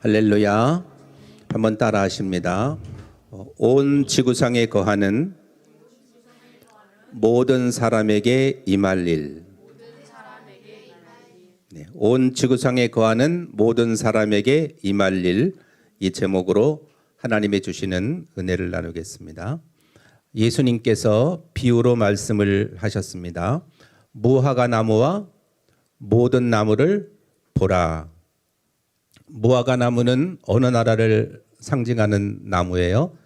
할렐루야. 한번 따라 하십니다. 온 지구상에 거하는 모든 사람에게 임할 일. 네, 온 지구상에 거하는 모든 사람에게 임할 일. 이 제목으로 하나님의 주시는 은혜를 나누겠습니다. 예수님께서 비유로 말씀을 하셨습니다. 무화과 나무와 모든 나무를 보라. 무화과 나무는 어느 나라를 상징하는 나무예요?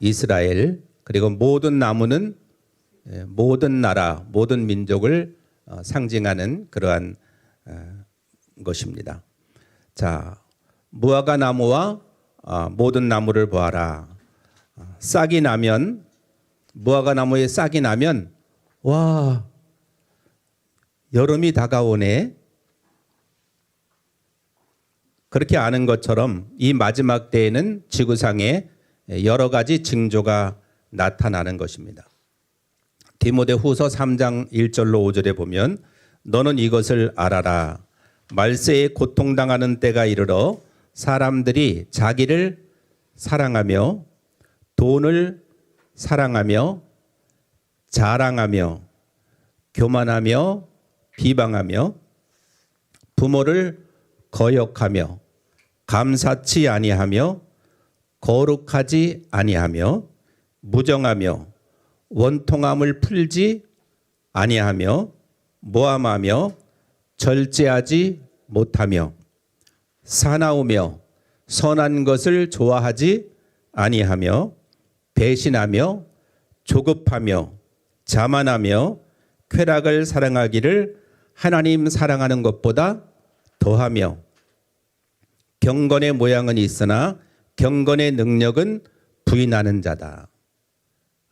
이스라엘. 그리고 모든 나무는 모든 나라, 모든 민족을 상징하는 그러한 것입니다. 자, 무화과 나무와 모든 나무를 보아라. 싹이 나면, 무화과 나무에 싹이 나면, 와, 여름이 다가오네. 그렇게 아는 것처럼 이 마지막 때에는 지구상에 여러 가지 징조가 나타나는 것입니다. 디모데후서 3장 1절로 5절에 보면 너는 이것을 알아라. 말세에 고통당하는 때가 이르러 사람들이 자기를 사랑하며 돈을 사랑하며 자랑하며 교만하며 비방하며 부모를 거역하며 감사치 아니하며 거룩하지 아니하며 무정하며 원통함을 풀지 아니하며 모함하며 절제하지 못하며 사나우며 선한 것을 좋아하지 아니하며 배신하며 조급하며 자만하며 쾌락을 사랑하기를 하나님 사랑하는 것보다 더하며 경건의 모양은 있으나 경건의 능력은 부인하는 자다.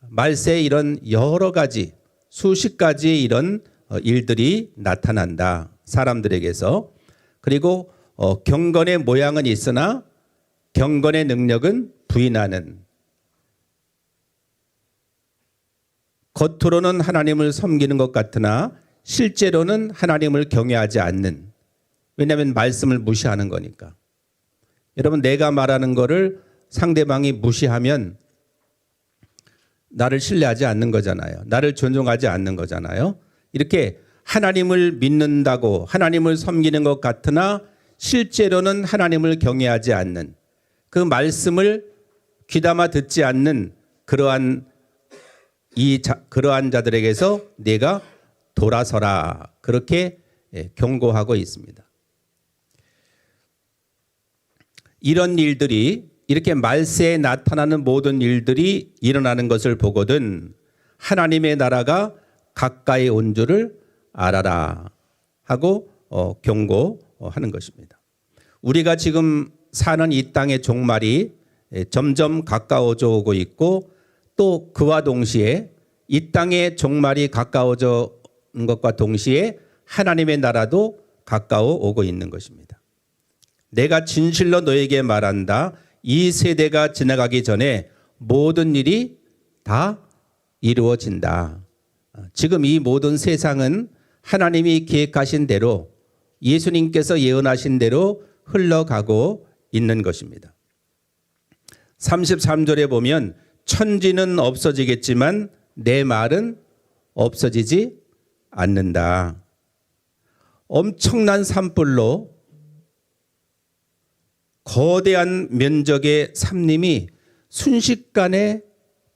말세에 이런 여러 가지 수십 가지의 이런 일들이 나타난다. 사람들에게서. 그리고 경건의 모양은 있으나 경건의 능력은 부인하는. 겉으로는 하나님을 섬기는 것 같으나 실제로는 하나님을 경외하지 않는. 왜냐하면 말씀을 무시하는 거니까. 여러분, 내가 말하는 거를 상대방이 무시하면 나를 신뢰하지 않는 거잖아요. 나를 존중하지 않는 거잖아요. 이렇게 하나님을 믿는다고 하나님을 섬기는 것 같으나 실제로는 하나님을 경외하지 않는, 그 말씀을 귀담아 듣지 않는 그러한 자들에게서 네가 돌아서라. 그렇게 경고하고 있습니다. 이런 일들이, 이렇게 말세에 나타나는 모든 일들이 일어나는 것을 보거든 하나님의 나라가 가까이 온 줄을 알아라 하고 경고하는 것입니다. 우리가 지금 사는 이 땅의 종말이 점점 가까워져 오고 있고, 또 그와 동시에 이 땅의 종말이 가까워져 온 것과 동시에 하나님의 나라도 가까워 오고 있는 것입니다. 내가 진실로 너에게 말한다. 이 세대가 지나가기 전에 모든 일이 다 이루어진다. 지금 이 모든 세상은 하나님이 계획하신 대로, 예수님께서 예언하신 대로 흘러가고 있는 것입니다. 33절에 보면 천지는 없어지겠지만 내 말은 없어지지 않는다. 엄청난 산불로 거대한 면적의 산림이 순식간에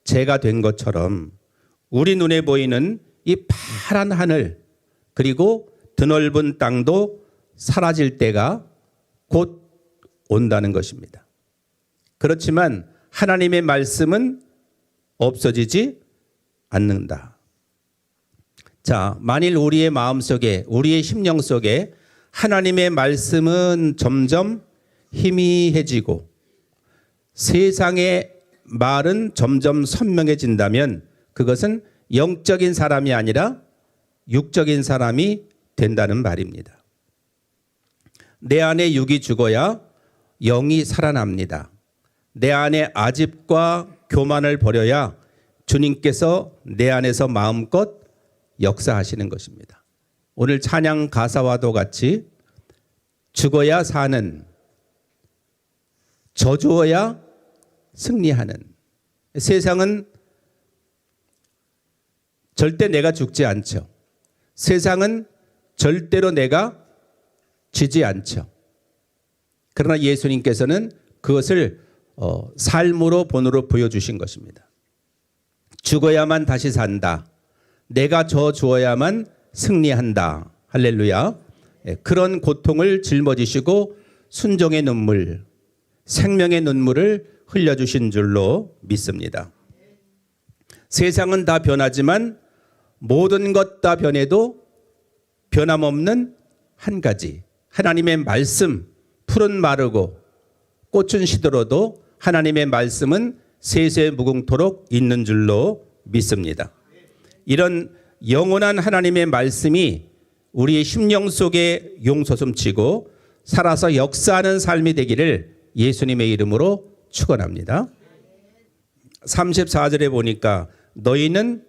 재가 된 것처럼 우리 눈에 보이는 이 파란 하늘, 그리고 드넓은 땅도 사라질 때가 곧 온다는 것입니다. 그렇지만 하나님의 말씀은 없어지지 않는다. 자, 만일 우리의 마음속에, 우리의 심령 속에 하나님의 말씀은 점점 희미해지고 세상의 말은 점점 선명해진다면 그것은 영적인 사람이 아니라 육적인 사람이 된다는 말입니다. 내 안에 육이 죽어야 영이 살아납니다. 내 안에 아집과 교만을 버려야 주님께서 내 안에서 마음껏 역사하시는 것입니다. 오늘 찬양 가사와도 같이 죽어야 사는 저주어야 승리하는. 세상은 절대 내가 죽지 않죠. 세상은 절대로 내가 지지 않죠. 그러나 예수님께서는 그것을 삶으로 본으로 보여주신 것입니다. 죽어야만 다시 산다. 내가 저주어야만 승리한다. 할렐루야. 그런 고통을 짊어지시고 순종의 눈물, 생명의 눈물을 흘려주신 줄로 믿습니다. 세상은 다 변하지만 모든 것 다 변해도 변함없는 한 가지, 하나님의 말씀. 풀은 마르고 꽃은 시들어도 하나님의 말씀은 세세 무궁토록 있는 줄로 믿습니다. 이런 영원한 하나님의 말씀이 우리의 심령 속에 용솟음치고 살아서 역사하는 삶이 되기를 예수님의 이름으로 축원합니다. 34절에 보니까 너희는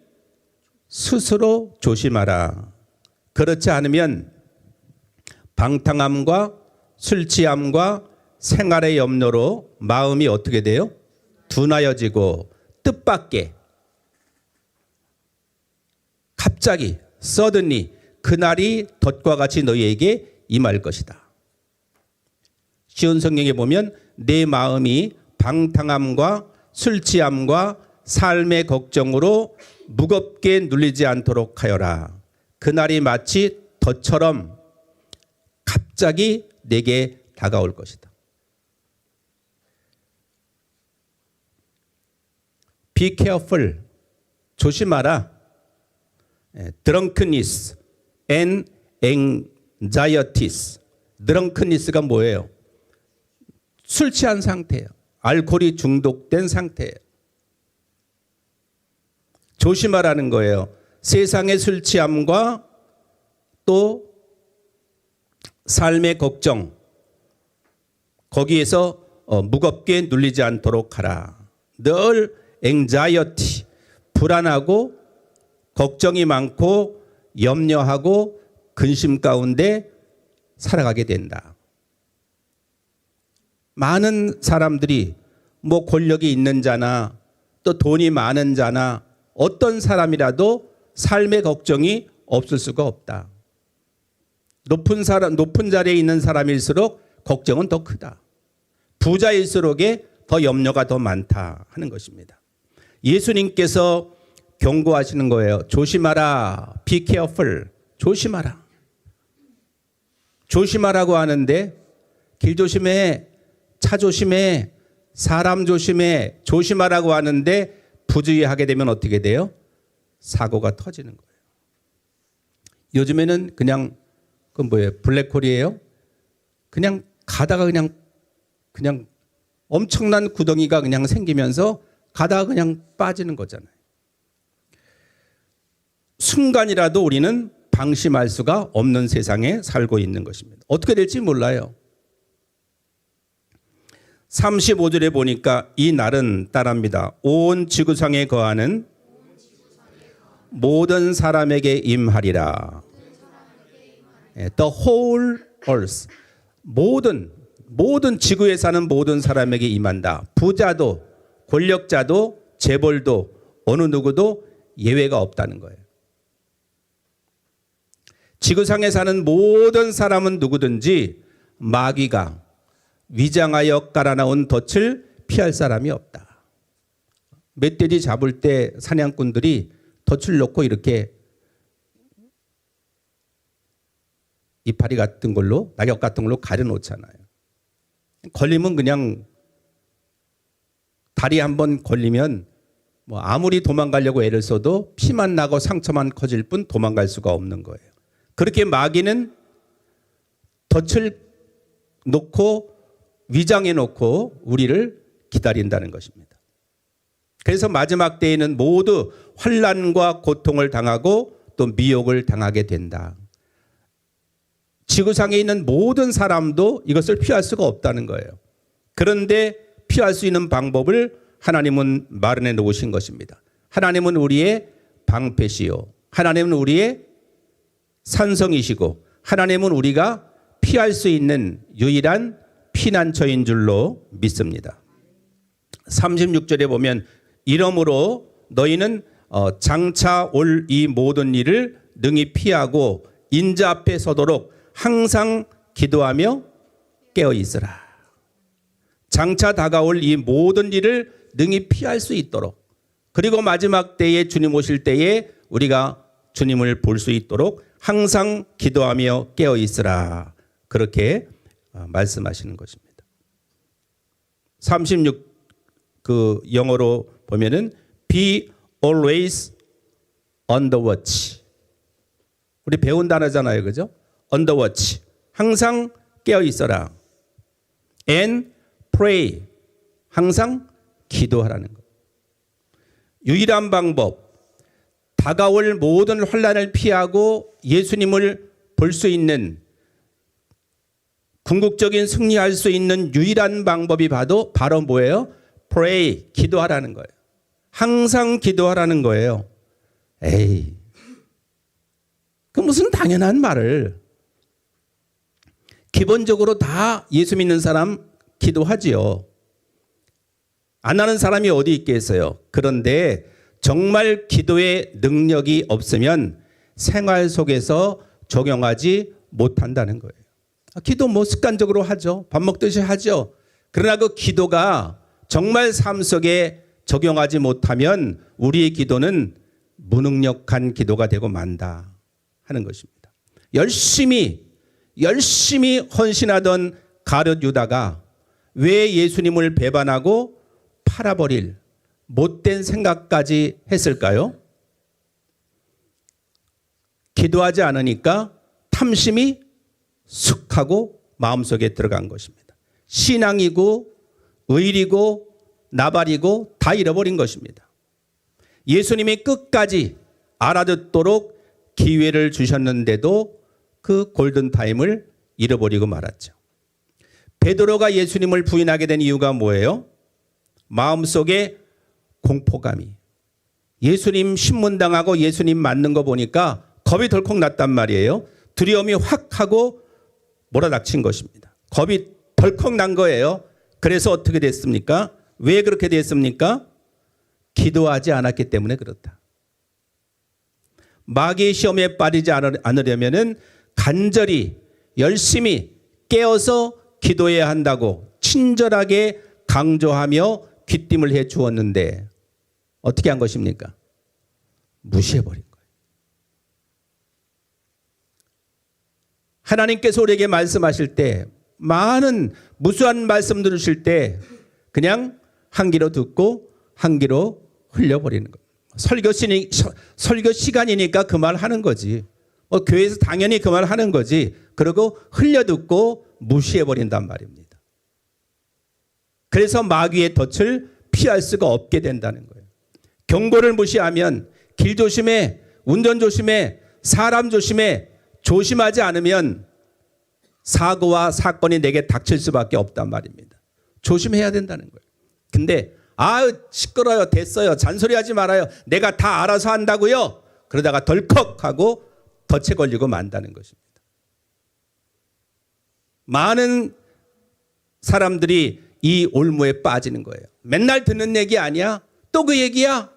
스스로 조심하라. 그렇지 않으면 방탕함과 술 취함과 생활의 염려로 마음이 어떻게 돼요? 둔하여지고 뜻밖의 갑자기 suddenly 그날이 덫과 같이 너희에게 임할 것이다. 쉬운 성경에 보면 내 마음이 방탕함과 술 취함과 삶의 걱정으로 무겁게 눌리지 않도록 하여라. 그날이 마치 덫처럼 갑자기 내게 다가올 것이다. Be careful. 조심하라. drunkenness and anxieties. drunkenness가 뭐예요? 술 취한 상태예요. 알코올이 중독된 상태예요. 조심하라는 거예요. 세상의 술 취함과 또 삶의 걱정, 거기에서 무겁게 눌리지 않도록 하라. 늘 anxiety, 불안하고 걱정이 많고 염려하고 근심 가운데 살아가게 된다. 많은 사람들이 뭐 권력이 있는 자나 또 돈이 많은 자나 어떤 사람이라도 삶의 걱정이 없을 수가 없다. 높은 자리에 있는 사람일수록 걱정은 더 크다. 부자일수록에 더 염려가 더 많다 하는 것입니다. 예수님께서 경고하시는 거예요. 조심하라. Be careful. 조심하라. 조심하라고 하는데 길 조심해, 차 조심해, 사람 조심해, 조심하라고 하는데 부주의하게 되면 어떻게 돼요? 사고가 터지는 거예요. 요즘에는 그냥 그건 뭐예요? 블랙홀이에요? 그냥 가다가 그냥 엄청난 구덩이가 그냥 생기면서 가다가 그냥 빠지는 거잖아요. 순간이라도 우리는 방심할 수가 없는 세상에 살고 있는 것입니다. 어떻게 될지 몰라요. 35절에 보니까 이 날은 따라합니다. 온 지구상에 거하는 모든 사람에게 임하리라. The whole earth. 모든 지구에 사는 모든 사람에게 임한다. 부자도 권력자도 재벌도 어느 누구도 예외가 없다는 거예요. 지구상에 사는 모든 사람은 누구든지 마귀가 위장하여 깔아놓은 덫을 피할 사람이 없다. 멧돼지 잡을 때 사냥꾼들이 덫을 놓고 이렇게 이파리 같은 걸로 낙엽 같은 걸로 가려놓잖아요. 걸리면 그냥 다리 한번 걸리면 뭐 아무리 도망가려고 애를 써도 피만 나고 상처만 커질 뿐 도망갈 수가 없는 거예요. 그렇게 마귀는 덫을 놓고 위장해 놓고 우리를 기다린다는 것입니다. 그래서 마지막 때에는 모두 환난과 고통을 당하고 또 미혹을 당하게 된다. 지구상에 있는 모든 사람도 이것을 피할 수가 없다는 거예요. 그런데 피할 수 있는 방법을 하나님은 마련해 놓으신 것입니다. 하나님은 우리의 방패시요, 하나님은 우리의 산성이시고, 하나님은 우리가 피할 수 있는 유일한 피난처인 줄로 믿습니다. 36절에 보면 이러므로 너희는 장차 올 이 모든 일을 능히 피하고 인자 앞에 서도록 항상 기도하며 깨어 있으라. 장차 다가올 이 모든 일을 능히 피할 수 있도록, 그리고 마지막 때에 주님 오실 때에 우리가 주님을 볼 수 있도록 항상 기도하며 깨어 있으라. 그렇게 말씀하시는 것입니다. 36 그 영어로 보면은 be always on the watch. 우리 배운 단어잖아요, 그죠? on the watch. 항상 깨어 있어라. and pray. 항상 기도하라는 것. 유일한 방법, 다가올 모든 환난을 피하고 예수님을 볼 수 있는, 궁극적인 승리할 수 있는 유일한 방법이 바로 뭐예요? pray, 기도하라는 거예요. 항상 기도하라는 거예요. 에이, 그 무슨 당연한 말을. 기본적으로 다 예수 믿는 사람 기도하지요. 안 하는 사람이 어디 있겠어요. 그런데 정말 기도의 능력이 없으면 생활 속에서 적용하지 못한다는 거예요. 기도 뭐 습관적으로 하죠. 밥 먹듯이 하죠. 그러나 그 기도가 정말 삶 속에 적용하지 못하면 우리의 기도는 무능력한 기도가 되고 만다 하는 것입니다. 열심히 헌신하던 가룟 유다가 왜 예수님을 배반하고 팔아버릴 못된 생각까지 했을까요? 기도하지 않으니까 탐심이 쑥 하고 마음속에 들어간 것입니다. 신앙이고 의리고 나발이고 다 잃어버린 것입니다. 예수님이 끝까지 알아듣도록 기회를 주셨는데도 그 골든타임을 잃어버리고 말았죠. 베드로가 예수님을 부인하게 된 이유가 뭐예요? 마음속에 공포감이. 예수님 신문당하고 예수님 맞는 거 보니까 겁이 덜컥 났단 말이에요. 두려움이 확 하고 몰아닥친 것입니다. 겁이 덜컥 난 거예요. 그래서 어떻게 됐습니까? 왜 그렇게 됐습니까? 기도하지 않았기 때문에 그렇다. 마귀의 시험에 빠지지 않으려면은 간절히 열심히 깨어서 기도해야 한다고 친절하게 강조하며 귀띔을 해 주었는데 어떻게 한 것입니까? 무시해버린 거예요. 하나님께서 우리에게 말씀하실 때, 많은 무수한 말씀 들으실 때 그냥 한 귀로 듣고 한 귀로 흘려버리는 거예요. 설교 시간이니까 그 말 하는 거지. 교회에서 당연히 그 말 하는 거지. 그리고 흘려듣고 무시해버린단 말입니다. 그래서 마귀의 덫을 피할 수가 없게 된다는 거예요. 경고를 무시하면, 길 조심해, 운전 조심해, 사람 조심해, 조심하지 않으면 사고와 사건이 내게 닥칠 수밖에 없단 말입니다. 조심해야 된다는 거예요. 근데 시끄러요, 됐어요, 잔소리하지 말아요, 내가 다 알아서 한다고요, 그러다가 덜컥하고 덫에 걸리고 만다는 것입니다. 많은 사람들이 이 올무에 빠지는 거예요. 맨날 듣는 얘기 아니야? 또 그 얘기야?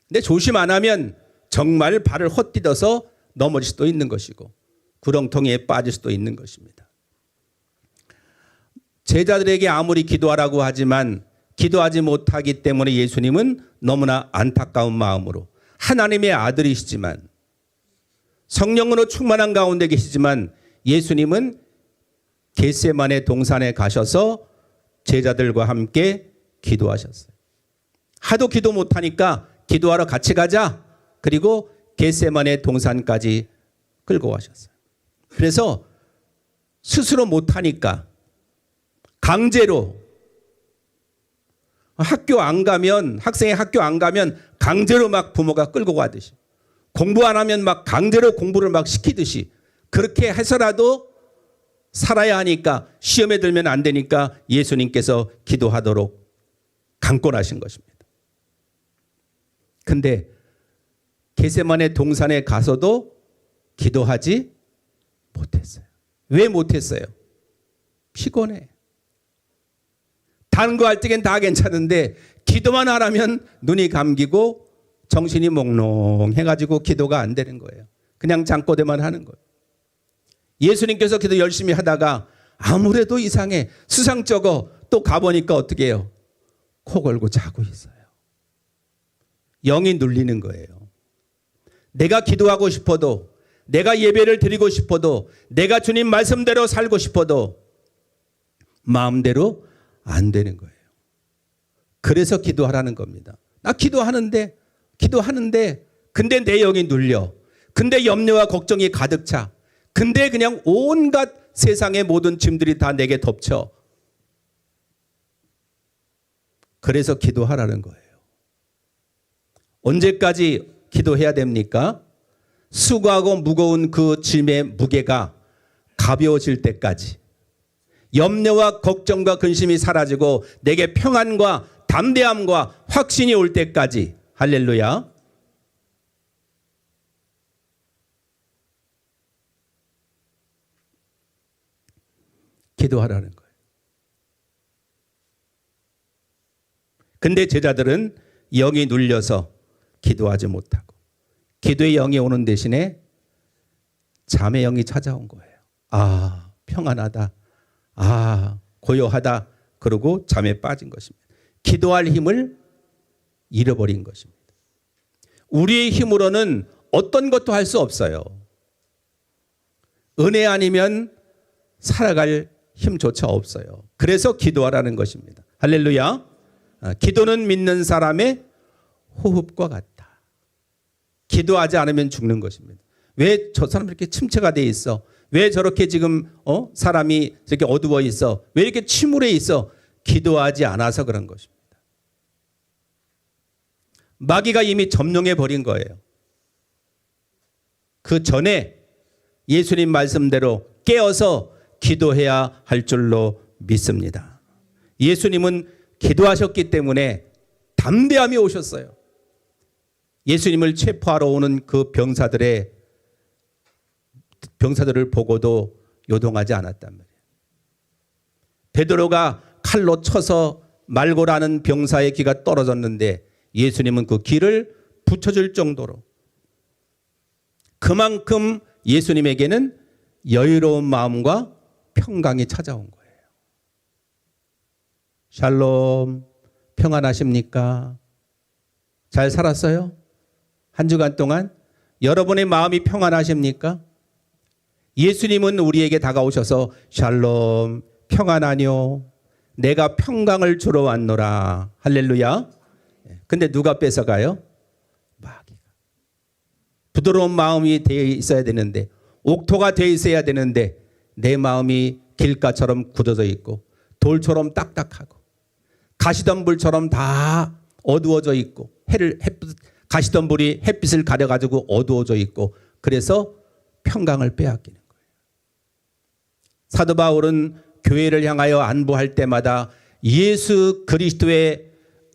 근데 조심 안 하면 정말 발을 헛디뎌서 넘어질 수도 있는 것이고 구렁텅이에 빠질 수도 있는 것입니다. 제자들에게 아무리 기도하라고 하지만 기도하지 못하기 때문에 예수님은 너무나 안타까운 마음으로, 하나님의 아들이시지만 성령으로 충만한 가운데 계시지만 예수님은 겟세마네 동산에 가셔서 제자들과 함께 기도하셨어요. 하도 기도 못하니까 기도하러 같이 가자. 그리고 겟세마네 동산까지 끌고 가셨어요. 그래서 스스로 못하니까 강제로, 학생이 학교 안 가면 강제로 막 부모가 끌고 가듯이, 공부 안 하면 막 강제로 공부를 막 시키듯이 그렇게 해서라도 살아야 하니까, 시험에 들면 안 되니까 예수님께서 기도하도록 강권하신 것입니다. 근데 겟세마네 동산에 가서도 기도하지 못했어요. 왜 못했어요? 피곤해. 다른 거 할 적엔 다 괜찮은데 기도만 하라면 눈이 감기고 정신이 몽롱해가지고 기도가 안 되는 거예요. 그냥 잠꼬대만 하는 거예요. 예수님께서 기도 열심히 하다가 아무래도 이상해, 수상쩍어, 또 가보니까 어떻게 해요? 코 걸고 자고 있어요. 영이 눌리는 거예요. 내가 기도하고 싶어도, 내가 예배를 드리고 싶어도, 내가 주님 말씀대로 살고 싶어도 마음대로 안 되는 거예요. 그래서 기도하라는 겁니다. 나 기도하는데 근데 내 영이 눌려. 근데 염려와 걱정이 가득 차. 근데 그냥 온갖 세상의 모든 짐들이 다 내게 덮쳐. 그래서 기도하라는 거예요. 언제까지 기도해야 됩니까? 수고하고 무거운 그 짐의 무게가 가벼워질 때까지. 염려와 걱정과 근심이 사라지고 내게 평안과 담대함과 확신이 올 때까지. 할렐루야. 기도하라는 거예요. 근데 제자들은 영이 눌려서 기도하지 못하고 기도의 영이 오는 대신에 잠의 영이 찾아온 거예요. 아, 평안하다. 아, 고요하다. 그러고 잠에 빠진 것입니다. 기도할 힘을 잃어버린 것입니다. 우리의 힘으로는 어떤 것도 할 수 없어요. 은혜 아니면 살아갈 힘조차 없어요. 그래서 기도하라는 것입니다. 할렐루야. 기도는 믿는 사람의 호흡과 같다. 기도하지 않으면 죽는 것입니다. 왜 저 사람 이렇게 침체가 돼 있어? 왜 저렇게 지금 사람이 저렇게 어두워 있어? 왜 이렇게 침울해 있어? 기도하지 않아서 그런 것입니다. 마귀가 이미 점령해 버린 거예요. 그 전에 예수님 말씀대로 깨어서 기도해야 할 줄로 믿습니다. 예수님은 기도하셨기 때문에 담대함이 오셨어요. 예수님을 체포하러 오는 그 병사들을 보고도 요동하지 않았단 말이에요. 베드로가 칼로 쳐서 말고라는 병사의 귀가 떨어졌는데 예수님은 그 귀를 붙여줄 정도로, 그만큼 예수님에게는 여유로운 마음과 평강이 찾아온 거예요. 샬롬, 평안하십니까? 잘 살았어요? 한 주간 동안 여러분의 마음이 평안하십니까? 예수님은 우리에게 다가오셔서 샬롬, 평안하뇨? 내가 평강을 주러 왔노라. 할렐루야. 근데 누가 뺏어가요? 마귀가. 부드러운 마음이 되어 있어야 되는데, 옥토가 되어 있어야 되는데 내 마음이 길가처럼 굳어져 있고 돌처럼 딱딱하고 가시덤불처럼 다 어두워져 있고 가시덤불이 햇빛을 가려가지고 어두워져 있고, 그래서 평강을 빼앗기는 거예요. 사도 바울은 교회를 향하여 안부할 때마다 예수 그리스도의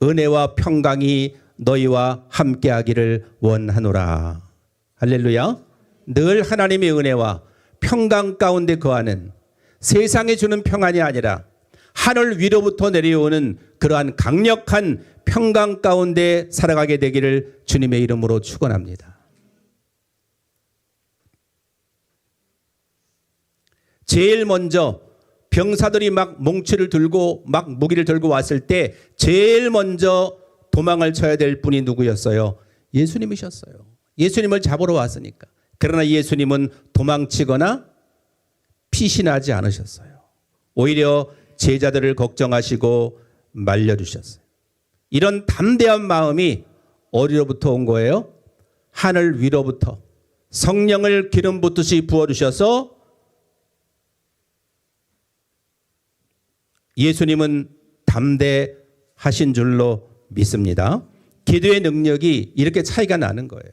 은혜와 평강이 너희와 함께하기를 원하노라. 할렐루야. 늘 하나님의 은혜와 평강 가운데 거하는, 세상에 주는 평안이 아니라 하늘 위로부터 내려오는 그러한 강력한 평강 가운데 살아가게 되기를 주님의 이름으로 축원합니다. 제일 먼저 병사들이 막 몽치를 들고 막 무기를 들고 왔을 때 제일 먼저 도망을 쳐야 될 분이 누구였어요? 예수님이셨어요. 예수님을 잡으러 왔으니까. 그러나 예수님은 도망치거나 피신하지 않으셨어요. 오히려 제자들을 걱정하시고 말려주셨어요. 이런 담대한 마음이 어디로부터 온 거예요? 하늘 위로부터 성령을 기름 붓듯이 부어주셔서 예수님은 담대하신 줄로 믿습니다. 기도의 능력이 이렇게 차이가 나는 거예요.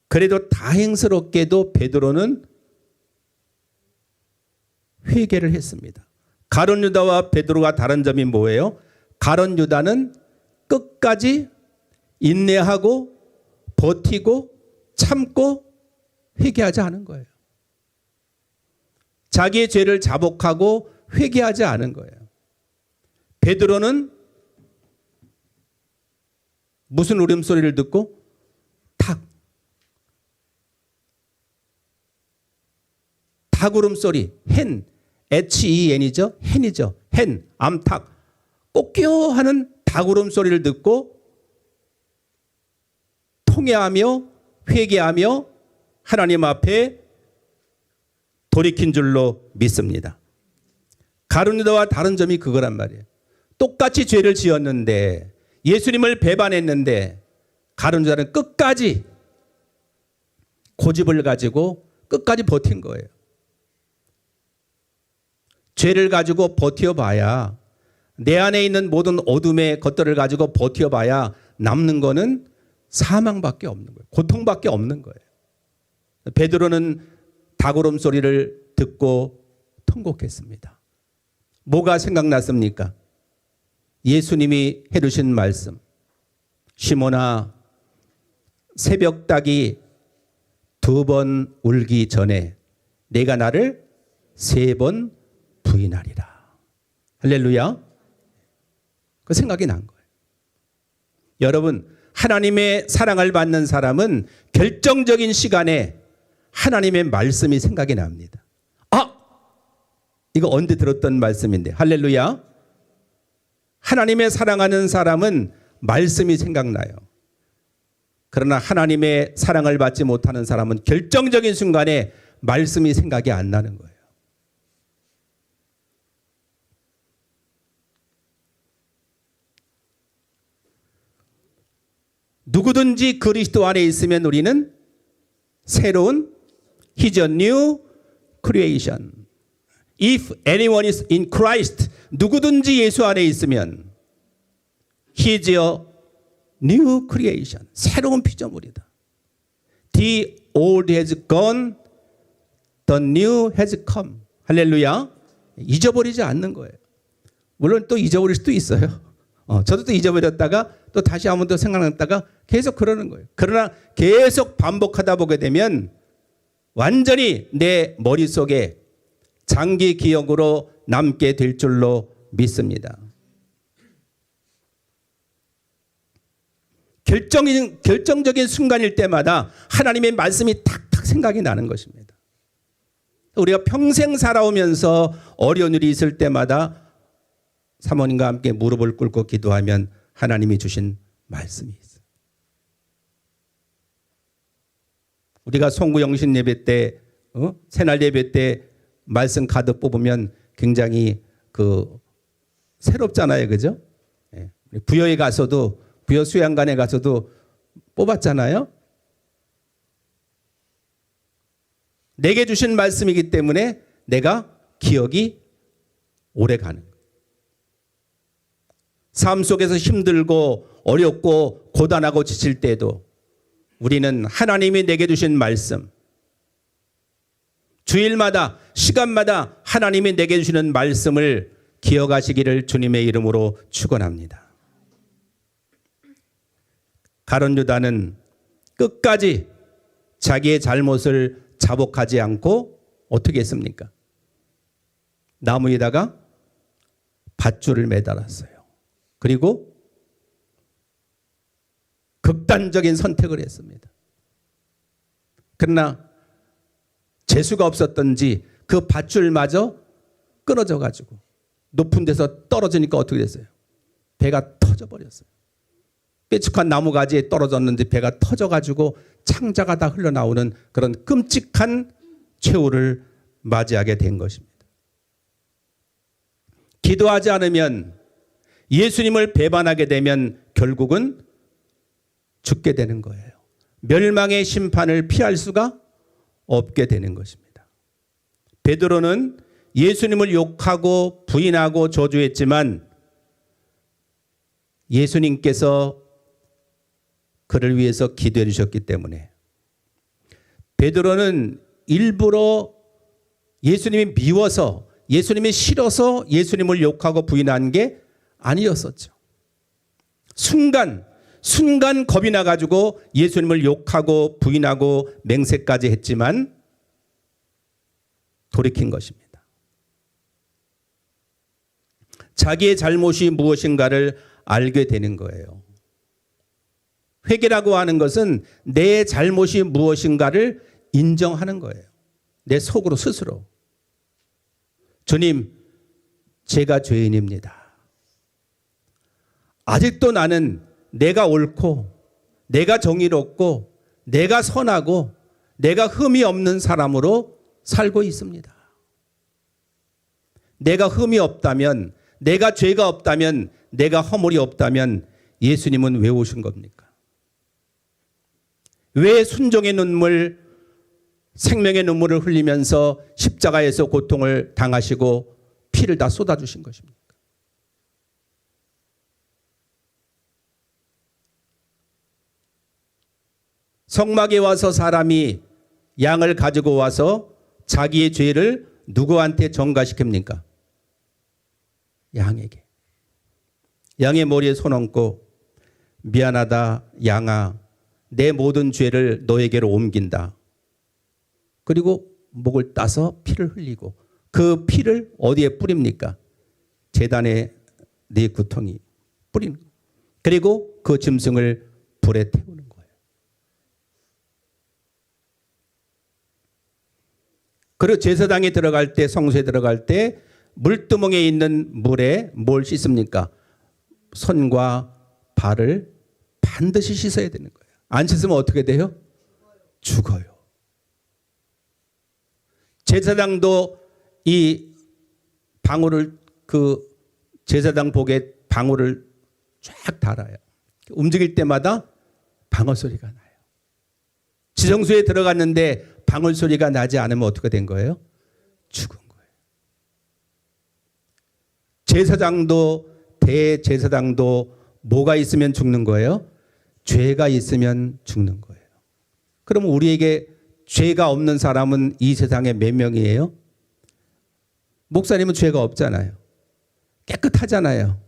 그래도 다행스럽게도 베드로는 회개를 했습니다. 가룟 유다와 베드로가 다른 점이 뭐예요? 가룟 유다는 끝까지 인내하고 버티고 참고 회개하지 않은 거예요. 자기의 죄를 자복하고 회개하지 않은 거예요. 베드로는 무슨 울음소리를 듣고? 닭 울음소리, hen, hen이죠. hen이죠. hen, 암탉, 꼬끼요 하는 닭 울음소리를 듣고 통회하며 회개하며 하나님 앞에 돌이킨 줄로 믿습니다. 가룟 유다와 다른 점이 그거란 말이에요. 똑같이 죄를 지었는데 예수님을 배반했는데 가룟 유다는 끝까지 고집을 가지고 끝까지 버틴 거예요. 죄를 가지고 버텨봐야, 내 안에 있는 모든 어둠의 것들을 가지고 버텨봐야 남는 거는 사망밖에 없는 거예요. 고통밖에 없는 거예요. 베드로는 닭울음 소리를 듣고 통곡했습니다. 뭐가 생각났습니까? 예수님이 해주신 말씀. 시몬아, 새벽 닭이 2번 울기 전에 내가 나를 3번 부인하리라. 할렐루야. 그 생각이 난 거예요. 여러분, 하나님의 사랑을 받는 사람은 결정적인 시간에 하나님의 말씀이 생각이 납니다. 이거 언제 들었던 말씀인데. 할렐루야. 하나님의 사랑하는 사람은 말씀이 생각나요. 그러나 하나님의 사랑을 받지 못하는 사람은 결정적인 순간에 말씀이 생각이 안 나는 거예요. 누구든지 그리스도 안에 있으면 우리는 새로운 He's a new creation. If anyone is in Christ, 누구든지 예수 안에 있으면 He's a new creation. 새로운 피조물이다. The old has gone, the new has come. 할렐루야. 잊어버리지 않는 거예요. 물론 또 잊어버릴 수도 있어요. 저도 또 잊어버렸다가 또 다시 한번 더 생각났다가 계속 그러는 거예요. 그러나 계속 반복하다 보게 되면 완전히 내 머릿속에 장기 기억으로 남게 될 줄로 믿습니다. 결정적인 순간일 때마다 하나님의 말씀이 탁탁 생각이 나는 것입니다. 우리가 평생 살아오면서 어려운 일이 있을 때마다 사모님과 함께 무릎을 꿇고 기도하면 하나님이 주신 말씀이 있어요. 우리가 송구영신 예배 때, 새날 예배 때 말씀 가득 뽑으면 굉장히 새롭잖아요. 그죠? 부여에 가서도, 부여 수양관에 가서도 뽑았잖아요. 내게 주신 말씀이기 때문에 내가 기억이 오래 가는 거예요. 삶 속에서 힘들고 어렵고 고단하고 지칠 때도 우리는 하나님이 내게 주신 말씀, 주일마다 시간마다 하나님이 내게 주시는 말씀을 기억하시기를 주님의 이름으로 축원합니다. 가룟 유다는 끝까지 자기의 잘못을 자복하지 않고 어떻게 했습니까? 나무에다가 밧줄을 매달았어요. 그리고 극단적인 선택을 했습니다. 그러나 재수가 없었던지 그 밧줄마저 끊어져 가지고 높은 데서 떨어지니까 어떻게 됐어요? 배가 터져버렸어요. 뾰족한 나무가지에 떨어졌는데 배가 터져가지고 창자가 다 흘러나오는 그런 끔찍한 최후를 맞이하게 된 것입니다. 기도하지 않으면, 예수님을 배반하게 되면 결국은 죽게 되는 거예요. 멸망의 심판을 피할 수가 없게 되는 것입니다. 베드로는 예수님을 욕하고 부인하고 저주했지만 예수님께서 그를 위해서 기도해 주셨기 때문에, 베드로는 일부러 예수님이 미워서, 예수님이 싫어서 예수님을 욕하고 부인한 게 아니었었죠. 순간 겁이 나가지고 예수님을 욕하고 부인하고 맹세까지 했지만 돌이킨 것입니다. 자기의 잘못이 무엇인가를 알게 되는 거예요. 회개라고 하는 것은 내 잘못이 무엇인가를 인정하는 거예요. 내 속으로 스스로. 주님, 제가 죄인입니다. 아직도 나는 내가 옳고 내가 정의롭고 내가 선하고 내가 흠이 없는 사람으로 살고 있습니다. 내가 흠이 없다면, 내가 죄가 없다면, 내가 허물이 없다면 예수님은 왜 오신 겁니까? 왜 순종의 눈물, 생명의 눈물을 흘리면서 십자가에서 고통을 당하시고 피를 다 쏟아주신 것입니까? 성막에 와서 사람이 양을 가지고 와서 자기의 죄를 누구한테 전가시킵니까? 양에게. 양의 머리에 손 얹고 미안하다 양아, 내 모든 죄를 너에게로 옮긴다. 그리고 목을 따서 피를 흘리고 그 피를 어디에 뿌립니까? 제단에 네 구덩이 뿌리는 거예요. 그리고 그 짐승을 불에 태우는 거예요. 그리고 제사장에 들어갈 때, 성소에 들어갈 때 물두멍에 있는 물에 뭘 씻습니까? 손과 발을 반드시 씻어야 되는 거예요. 안 씻으면 어떻게 돼요? 죽어요. 제사장도 이 방울을, 그 제사장 복에 방울을 쫙 달아요. 움직일 때마다 방울 소리가 나요. 지성소에 들어갔는데 방울 소리가 나지 않으면 어떻게 된 거예요? 죽은 거예요. 제사장도, 대제사장도 뭐가 있으면 죽는 거예요? 죄가 있으면 죽는 거예요. 그러면 우리에게 죄가 없는 사람은 이 세상에 몇 명이에요? 목사님은 죄가 없잖아요. 깨끗하잖아요.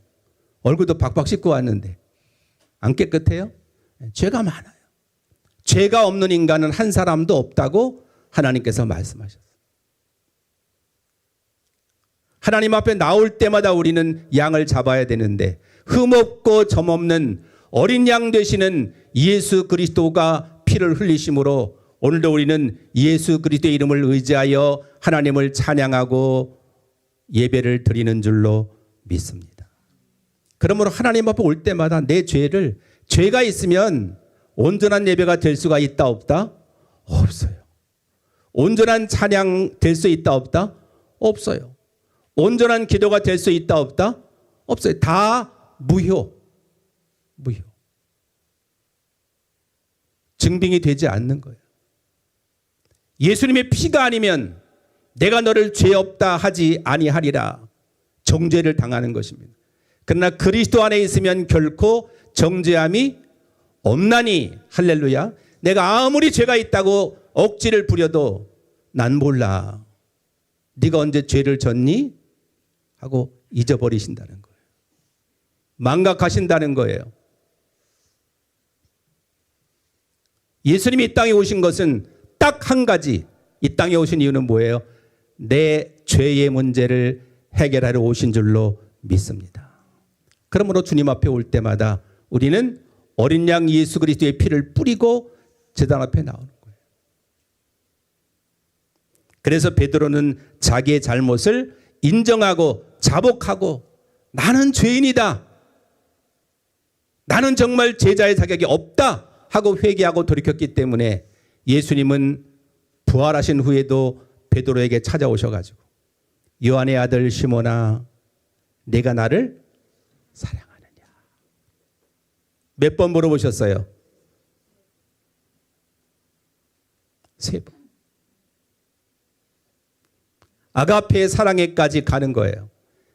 얼굴도 박박 씻고 왔는데 안 깨끗해요? 죄가 많아요. 죄가 없는 인간은 한 사람도 없다고 하나님께서 말씀하셨어요. 하나님 앞에 나올 때마다 우리는 양을 잡아야 되는데 흠없고 점없는 어린 양 되시는 예수 그리스도가 피를 흘리심으로 오늘도 우리는 예수 그리스도의 이름을 의지하여 하나님을 찬양하고 예배를 드리는 줄로 믿습니다. 그러므로 하나님 앞에 올 때마다 내 죄를, 죄가 있으면 온전한 예배가 될 수가 있다 없다? 없어요. 온전한 찬양 될 수 있다 없다? 없어요. 온전한 기도가 될 수 있다 없다? 없어요. 다 무효. 무효. 증빙이 되지 않는 거예요. 예수님의 피가 아니면 내가 너를 죄 없다 하지 아니하리라. 정죄를 당하는 것입니다. 그러나 그리스도 안에 있으면 결코 정죄함이 없나니. 할렐루야. 내가 아무리 죄가 있다고 억지를 부려도 난 몰라. 네가 언제 죄를 졌니? 하고 잊어버리신다는 거예요. 망각하신다는 거예요. 예수님이 이 땅에 오신 것은 딱 한 가지. 이 땅에 오신 이유는 뭐예요? 내 죄의 문제를 해결하러 오신 줄로 믿습니다. 그러므로 주님 앞에 올 때마다 우리는 어린 양 예수 그리스도의 피를 뿌리고 제단 앞에 나오는 거예요. 그래서 베드로는 자기의 잘못을 인정하고 자복하고 나는 죄인이다. 나는 정말 제자의 자격이 없다 하고 회개하고 돌이켰기 때문에 예수님은 부활하신 후에도 베드로에게 찾아오셔가지고 요한의 아들 시몬아, 내가 나를 사랑하느냐. 몇 번 물어보셨어요? 3번. 아가페의 사랑에까지 가는 거예요.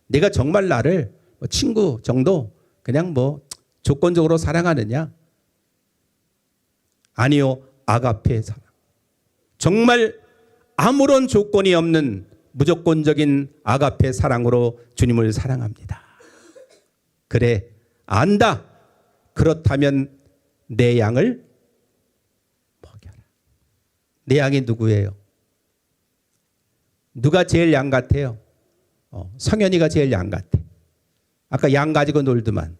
내가 정말 나를 친구 정도 그냥 조건적으로 사랑하느냐? 아니요. 아가페의 사랑. 정말 아무런 조건이 없는 무조건적인 아가페 사랑으로 주님을 사랑합니다. 그래, 안다. 그렇다면 내 양을 먹여라. 내 양이 누구예요? 누가 제일 양 같아요? 성현이가 제일 양 같아. 아까 양 가지고 놀더만.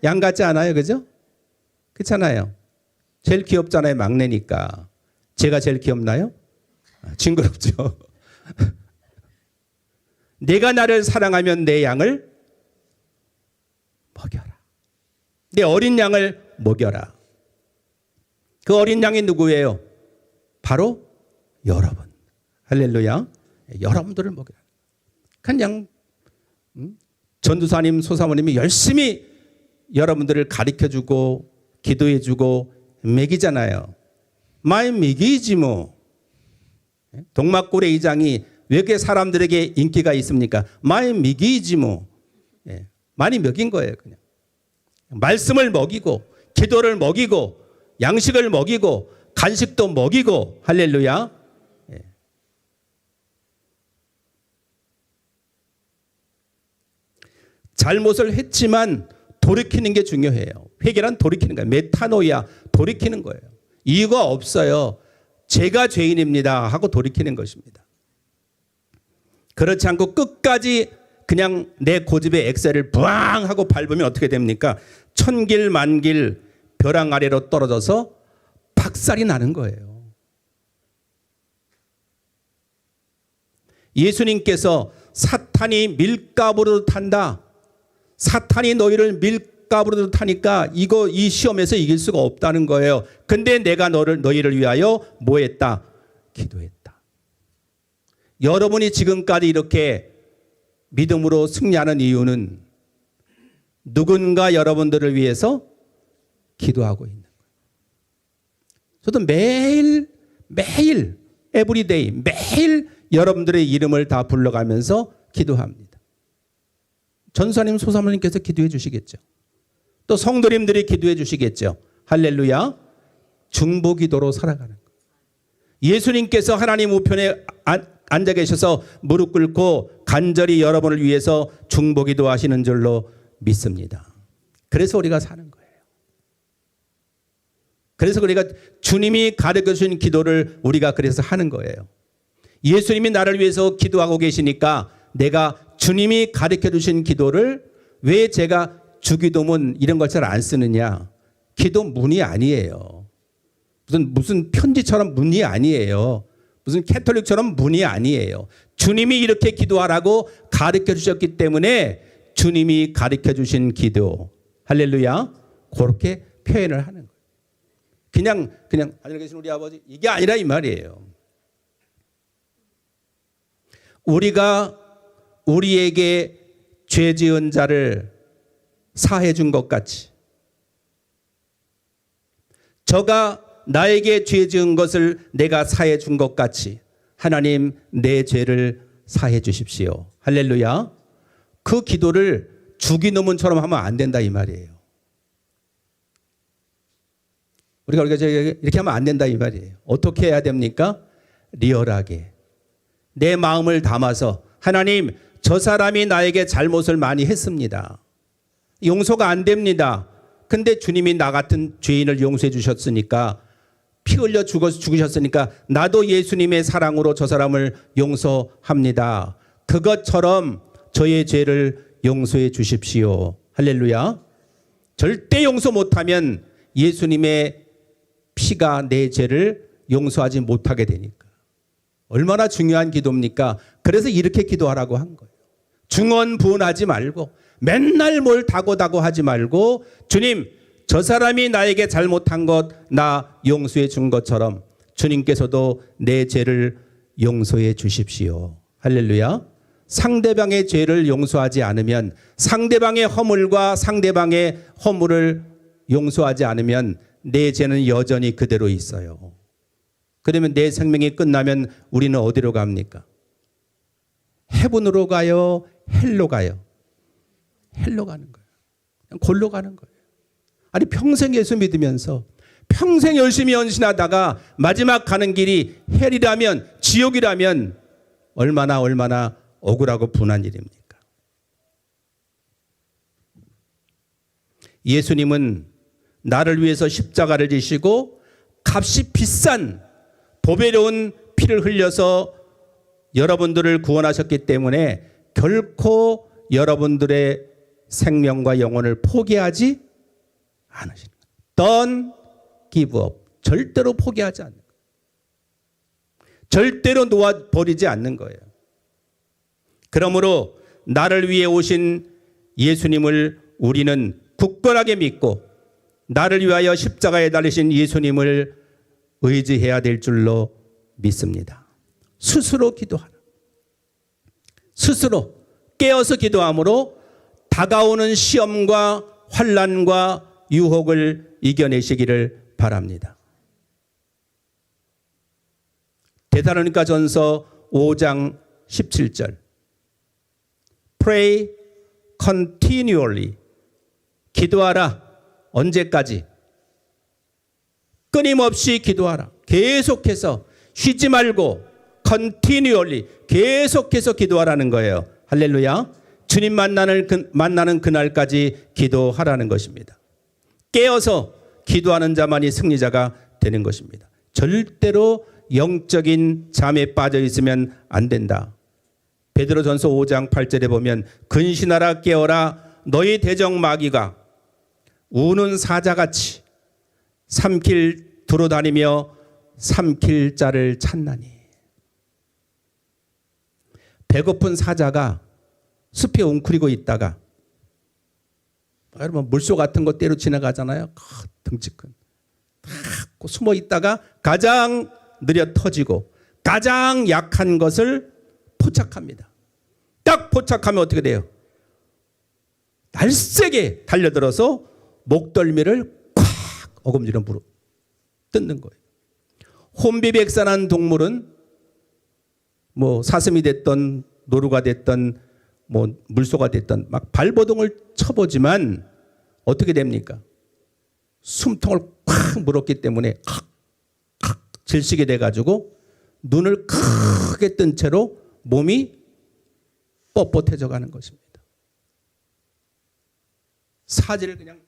양 같지 않아요? 그죠? 그렇잖아요. 제일 귀엽잖아요. 막내니까. 제가 제일 귀엽나요? 징그럽죠. 내가 나를 사랑하면 내 양을 먹여라. 내 어린 양을 먹여라. 그 어린 양이 누구예요? 바로 여러분. 할렐루야. 여러분들을 먹여라. 그냥 전도사님, 소사모님이 열심히 여러분들을 가르쳐주고 기도해주고 먹이잖아요. 많이 먹이지 뭐. 동막골의 이장이 왜 그렇게 사람들에게 인기가 있습니까? 많이 먹이지 뭐. 많이 먹인 거예요. 그냥 말씀을 먹이고 기도를 먹이고 양식을 먹이고 간식도 먹이고. 할렐루야. 잘못을 했지만 돌이키는 게 중요해요. 회개란 돌이키는 거예요. 메타노이아, 돌이키는 거예요. 이유가 없어요. 제가 죄인입니다 하고 돌이키는 것입니다. 그렇지 않고 끝까지 그냥 내 고집의 엑셀을 부앙 하고 밟으면 어떻게 됩니까? 천길 만길 벼랑 아래로 떨어져서 박살이 나는 거예요. 예수님께서 사탄이 밀가부로 탄다. 사탄이 너희를 밀가부로 타니까 이 시험에서 이길 수가 없다는 거예요. 근데 내가 너희를 위하여 뭐 했다? 기도했다. 여러분이 지금까지 이렇게 믿음으로 승리하는 이유는 누군가 여러분들을 위해서 기도하고 있는 거예요. 저도 매일 에브리데이 매일 여러분들의 이름을 다 불러가면서 기도합니다. 전사님, 소사모님께서 기도해 주시겠죠. 또 성도님들이 기도해 주시겠죠. 할렐루야. 중보기도로 살아가는 거예요. 예수님께서 하나님 우편에 앉아 계셔서 무릎 꿇고 간절히 여러분을 위해서 중보기도 하시는 줄로 믿습니다. 그래서 우리가 사는 거예요. 그래서 우리가 주님이 가르쳐 주신 기도를 우리가 그래서 하는 거예요. 예수님이 나를 위해서 기도하고 계시니까 내가 주님이 가르쳐 주신 기도를 왜 제가 주기도문 이런 걸 잘 안 쓰느냐. 기도문이 아니에요. 무슨 편지처럼 문이 아니에요. 무슨 캐톨릭처럼 문이 아니에요. 주님이 이렇게 기도하라고 가르쳐 주셨기 때문에 주님이 가르쳐 주신 기도. 할렐루야. 그렇게 표현을 하는 거예요. 그냥 하늘에 계신 우리 아버지 이게 아니라 이 말이에요. 우리가 우리에게 죄 지은 자를 사해 준 것 같이 저가 나에게 죄 지은 것을 내가 사해 준 것 같이 하나님 내 죄를 사해 주십시오. 할렐루야. 그 기도를 주기도문처럼 하면 안 된다 이 말이에요. 우리가 이렇게 하면 안 된다 이 말이에요. 어떻게 해야 됩니까? 리얼하게 내 마음을 담아서 하나님 저 사람이 나에게 잘못을 많이 했습니다. 용서가 안 됩니다. 근데 주님이 나 같은 죄인을 용서해 주셨으니까 피 흘려 죽으셨으니까 나도 예수님의 사랑으로 저 사람을 용서합니다. 그것처럼 저의 죄를 용서해 주십시오. 할렐루야. 절대 용서 못하면 예수님의 피가 내 죄를 용서하지 못하게 되니까. 얼마나 중요한 기도입니까? 그래서 이렇게 기도하라고 한 거예요. 중언부언하지 말고 맨날 뭘 다고다고 하지 말고 주님 저 사람이 나에게 잘못한 것 나 용서해 준 것처럼 주님께서도 내 죄를 용서해 주십시오. 할렐루야. 상대방의 죄를 용서하지 않으면 상대방의 허물과 상대방의 허물을 용서하지 않으면 내 죄는 여전히 그대로 있어요. 그러면 내 생명이 끝나면 우리는 어디로 갑니까? 헤븐으로 가요? 헬로 가요? 헬로 가는 거예요. 그냥 골로 가는 거예요. 아니 평생 예수 믿으면서 평생 열심히 헌신하다가 마지막 가는 길이 헬이라면 지옥이라면 얼마나 억울하고 분한 일입니까? 예수님은 나를 위해서 십자가를 지시고 값이 비싼 보배로운 피를 흘려서 여러분들을 구원하셨기 때문에 결코 여러분들의 생명과 영혼을 포기하지 않으시는 거예요. Don't give up. 절대로 포기하지 않는 거예요. 절대로 놓아버리지 않는 거예요. 그러므로 나를 위해 오신 예수님을 우리는 굳건하게 믿고 나를 위하여 십자가에 달리신 예수님을 의지해야 될 줄로 믿습니다. 스스로 기도하라. 스스로 깨어서 기도함으로 다가오는 시험과 환난과 유혹을 이겨내시기를 바랍니다. 데살로니가전서 5장 17절 Pray continually. 기도하라. 언제까지? 끊임없이 기도하라. 계속해서 쉬지 말고 continually 계속해서 기도하라는 거예요. 할렐루야. 주님 만나는 그날까지 기도하라는 것입니다. 깨어서 기도하는 자만이 승리자가 되는 것입니다. 절대로 영적인 잠에 빠져 있으면 안 된다. 베드로전서 5장 8절에 보면 근신하라 깨어라 너희 대적 마귀가 우는 사자같이 삼킬 두루 다니며 삼킬 자를 찾나니. 배고픈 사자가 숲에 웅크리고 있다가 여러분 물소 같은 거 때로 지나가잖아요. 덩치 큰. 숨어 있다가 가장 느려 터지고 가장 약한 것을 포착합니다. 딱 포착하면 어떻게 돼요? 날쌔게 달려들어서 목덜미를 콱 어금니로 물어 뜯는 거예요. 혼비백산한 동물은 뭐 사슴이 됐던 노루가 됐던 뭐 물소가 됐던 막 발버둥을 쳐보지만 어떻게 됩니까? 숨통을 콱 물었기 때문에 질식이 돼가지고 눈을 크게 뜬 채로 몸이 뻣뻣해져 가는 것입니다. 사지를 그냥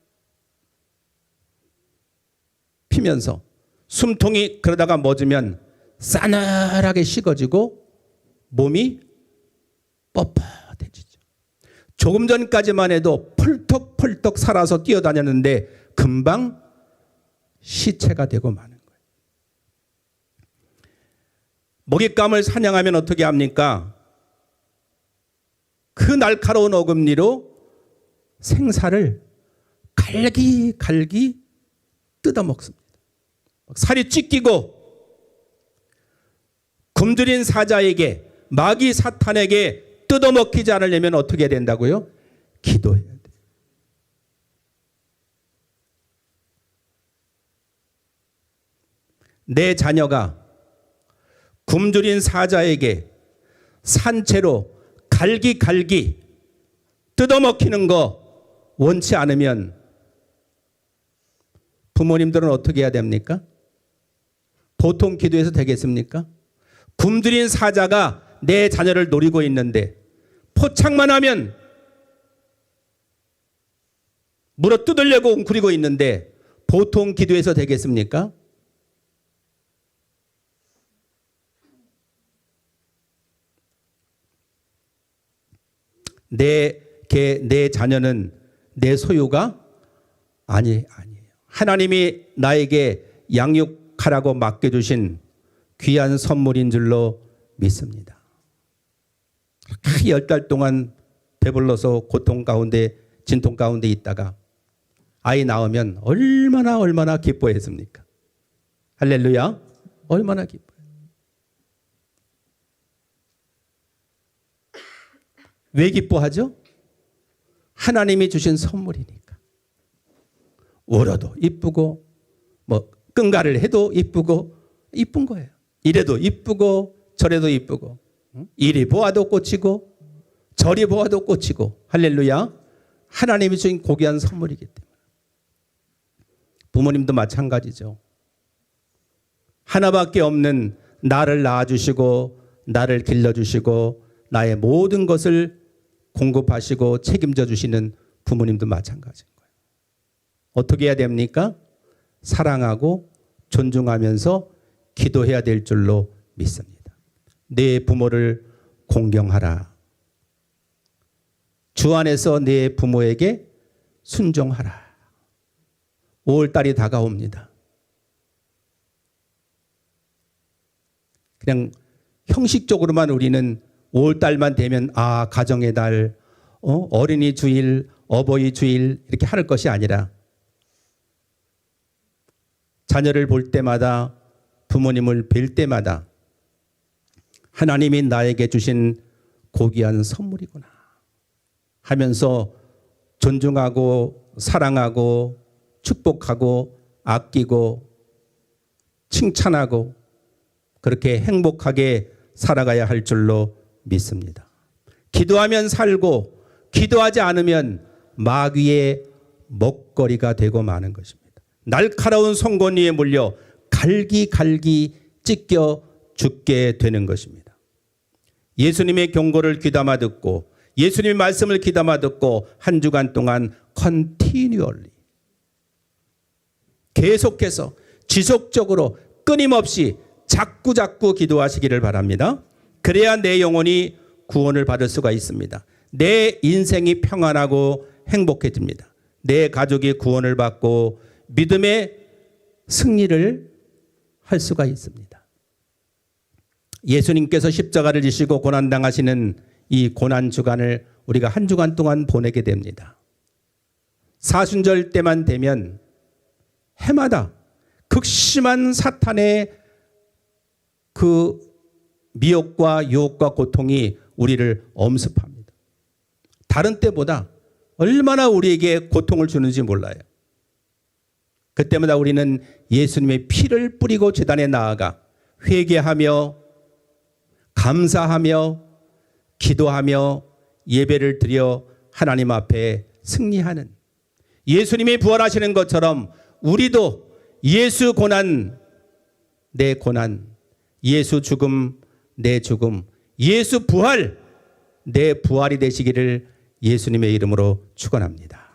피면서 숨통이 그러다가 멎으면 싸늘하게 식어지고 몸이 뻣뻣해지죠. 조금 전까지만 해도 펄떡펄떡 살아서 뛰어다녔는데 금방 시체가 되고 마는 거예요. 먹잇감을 사냥하면 어떻게 합니까? 그 날카로운 어금니로 생사를 갈기갈기 뜯어먹습니다. 살이 찢기고 굶주린 사자에게 마귀 사탄에게 뜯어먹히지 않으려면 어떻게 해야 된다고요? 기도해야 돼요. 내 자녀가 굶주린 사자에게 산채로 갈기갈기 뜯어먹히는 거 원치 않으면 부모님들은 어떻게 해야 됩니까? 보통 기도해서 되겠습니까? 굶주린 사자가 내 자녀를 노리고 있는데 포착만 하면 물어 뜯으려고 웅크리고 있는데 보통 기도해서 되겠습니까? 내 자녀는 내 소유가 아니에요. 하나님이 나에게 양육하라고 맡겨주신 귀한 선물인 줄로 믿습니다. 10달 동안 배불러서 고통 가운데 진통 가운데 있다가 아이 낳으면 얼마나 기뻐했습니까? 할렐루야. 얼마나 기뻐요. 왜 기뻐하죠? 하나님이 주신 선물이니까. 울어도 이쁘고 뭐 끙가를 해도 이쁘고 이쁜 거예요. 이래도 이쁘고 저래도 이쁘고 이리 보아도 꽂히고 저리 보아도 꽂히고. 할렐루야. 하나님이 주신 고귀한 선물이기 때문에. 부모님도 마찬가지죠. 하나밖에 없는 나를 낳아주시고 나를 길러주시고 나의 모든 것을 공급하시고 책임져 주시는 부모님도 마찬가지인 거예요. 어떻게 해야 됩니까? 사랑하고 존중하면서 기도해야 될 줄로 믿습니다. 내 부모를 공경하라. 주 주 안에서 네 부모에게 순종하라. 5월달이 다가옵니다. 그냥 형식적으로만 우리는 5월달만 되면 가정의 달, 어린이 주일, 어버이 주일 이렇게 하는 것이 아니라 자녀를 볼 때마다 부모님을 뵐 때마다 하나님이 나에게 주신 고귀한 선물이구나 하면서 존중하고 사랑하고 축복하고 아끼고 칭찬하고 그렇게 행복하게 살아가야 할 줄로 믿습니다. 기도하면 살고 기도하지 않으면 마귀의 먹거리가 되고 마는 것입니다. 날카로운 송곳니에 물려 갈기갈기 찢겨 죽게 되는 것입니다. 예수님의 경고를 귀담아 듣고 예수님의 말씀을 귀담아 듣고 한 주간 동안 continually 계속해서 지속적으로 끊임없이 자꾸 기도하시기를 바랍니다. 그래야 내 영혼이 구원을 받을 수가 있습니다. 내 인생이 평안하고 행복해집니다. 내 가족이 구원을 받고 믿음의 승리를 할 수가 있습니다. 예수님께서 십자가를 지시고 고난당하시는 이 고난주간을 우리가 한 주간 동안 보내게 됩니다. 사순절 때만 되면 해마다 극심한 사탄의 그 미혹과 유혹과 고통이 우리를 엄습합니다. 다른 때보다 얼마나 우리에게 고통을 주는지 몰라요. 그때마다 우리는 예수님의 피를 뿌리고 제단에 나아가 회개하며 감사하며 기도하며 예배를 드려 하나님 앞에 승리하는 예수님이 부활하시는 것처럼 우리도 예수 고난 내 고난, 예수 죽음 내 죽음, 예수 부활 내 부활이 되시기를 예수님의 이름으로 축원합니다.